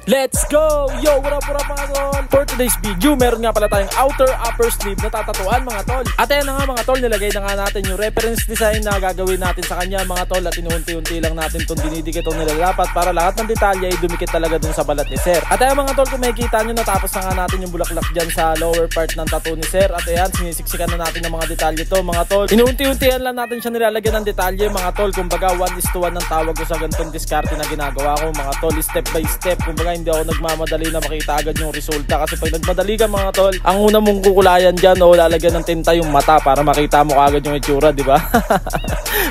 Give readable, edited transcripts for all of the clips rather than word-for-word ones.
Let's go! Yo, what up mga tol? For today's video, meron nga pala tayong outer upper sleeve na tatatuan mga tol. At ayan na nga mga tol, nilagay na nga natin yung reference design na gagawin natin sa kanya mga tol. At inuunti-unti lang natin itong dinidikit o nilalapat para lahat ng detalye ay dumikit talaga dun sa balat ni sir. At ayan mga tol, kung makikita nyo, natapos na nga natin yung bulaklak dyan sa lower part ng tattoo ni sir. At ayan, sinisiksikan na natin ng mga detalye to mga tol. Inuunti-untihan lang natin siya nilalagyan ng detalye mga tol. Kumbaga 1:1 ang tawag ko sa ganitong diskarte na ginagawa ko mga tol. Step by step, kumbaga hindi ako nagmamadali na makita agad yung resulta. Kasi pag nagmadali ka mga tol, ang una mong kukulayan dyan o lalagyan ng tinta yung mata para makita mo agad yung itsura, di ba?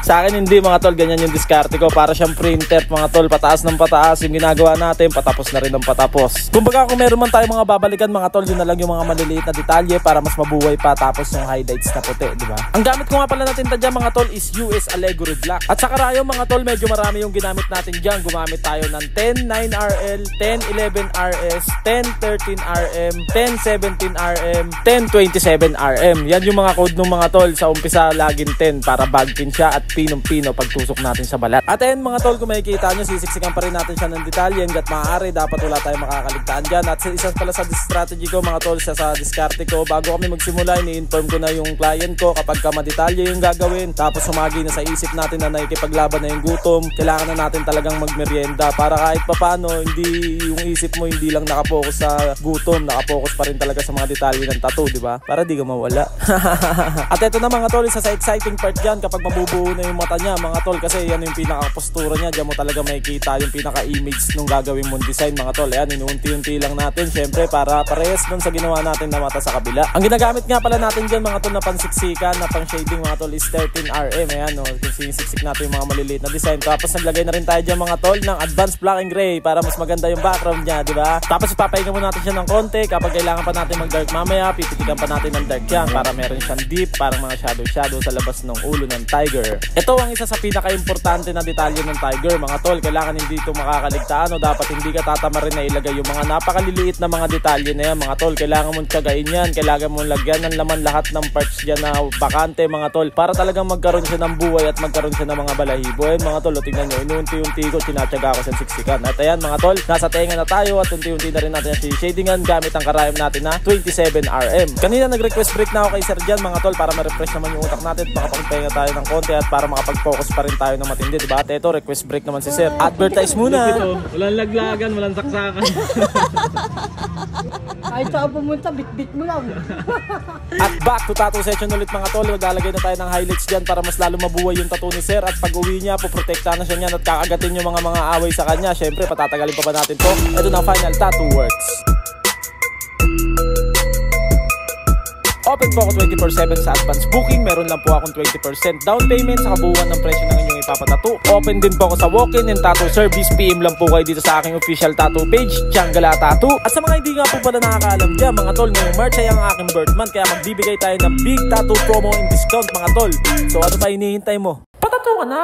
Sa akin hindi mga tol, ganyan yung diskarte ko. Para siyang printer mga tol, pataas ng pataas yung ginagawa natin, patapos na rin ng patapos. Kumbaga kung meron man tayo mga babalikan mga tol, yun na lang yung mga maliliit na detalye para mas mabuhay pa, tapos yung highlights na puti, di ba? Ang gamit ko nga pala na tinta dyan mga tol is US Allegory Black. At sa karayo mga tol, medyo marami yung ginamit natin dyan. Gumamit tayo ng 10-9RL, 10-11RS, 10-13RM, 10-17RM, 10-27RM. Yan yung mga code ng mga tol. Sa umpisa laging 10 para bag pin siya at pinong-pino pagtusok natin sa balat. At ayun mga tol, kung makikita nyo, sisiksikan pa rin natin siya ng detalye. Hanggat maaari, dapat wala tayong makakaligtaan dyan. At isa pala sa strategy ko mga tol, sa diskarte ko, bago kami magsimula, ini-inform ko na yung client ko kapag ka madetalye yung gagawin. Tapos sumagi na sa isip natin na nakikipaglaban na yung gutom, kailangan na natin talagang magmerienda para kahit papano, hindi yung isip mo hindi lang nakapokus sa gutom, nakapokus pa rin talaga sa mga detalye ng tattoo, di ba? Para di ka mawala. At eto na mga tol, isa sa exciting part dyan kapag mabubuo na yung mata niya mga tol, kasi yan yung pinaka-postura niya, dyan mo talaga makikita yung pinaka-image nung gagawin mong design mga tol. Ayan, inuunti-unti lang natin syempre para parehas dun sa ginawa natin na mata sa kabila. Ang ginagamit nga pala natin dyan mga tol na pansiksikan, na pang shading mga tol is 13RM. Ayan o, sinisiksik natin yung mga maliliit na design. Tapos naglagay na rin tayo dyan mga tol ng advanced black and gray para mas maganda yung background niya, di ba? Tapos ipapahinga mo natin siya ng konti. Kapag kailangan pa natin mag-dark mamaya, pipitikan pa natin ng dark yan para meron siyang deep, parang mga shadow sa labas ng ulo ng tiger. Ito ang isa sa pinaka-importante na detalye ng tiger mga tol. Kailangan hindi ito makakaligtaan o dapat hindi ka tatamarin na ilagay yung mga napakaliliit na mga detalye na yan mga tol. Kailangan mong tiyagain yan, kailangan mong lagyan ng laman lahat ng parts dyan na bakante mga tol, para talagang magkaroon siya ng buhay at magkaroon siya ng mga balahibo. Ayan mga tol, o tingnan nyo, inuunti-unti ko, tinatyaga ko siyang siksikan. At ayan mga tol, nasa tenga na tayo at unti-unti na rin natin yung shadingan gamit ang karayom natin na 27RM. Kanina nag-request break na ako kay sir dyan mga tol para ma-refresh naman yung utak natin, makapagpahinga tayo ng konti at para makapag-focus pa rin tayo ng matindi, diba? At ito, request break naman si sir. Advertise muna. Walang laglagan, walang saksakan. Kahit saan pumunta, bit-bit mo lang. At back to tattoo session ulit mga tol. Maglalagay na tayo ng highlights dyan para mas lalo mabuhay yung tattoo ni sir. At pag uwi niya, poprotektahan na siya niyan at kakagatin yung mga away sa kanya. Syempre, patatagalin pa ba natin to? Ito na final tattoo works. Open po ako 24/7 sa advance booking. Meron lang po akong 20% down payment sa kabuuan ng presyo ng inyong ipapatattoo. Open din po ako sa walk-in and tattoo service. PM lang po kayo dito sa aking official tattoo page, Tianggala Tattoo. At sa mga hindi nga po pala nakakaalam dyan mga tol, ngayong March ay ang aking birth month, kaya magbibigay tayo ng big tattoo promo and discount mga tol. So ano pa hinihintay mo? Patattoo ka na!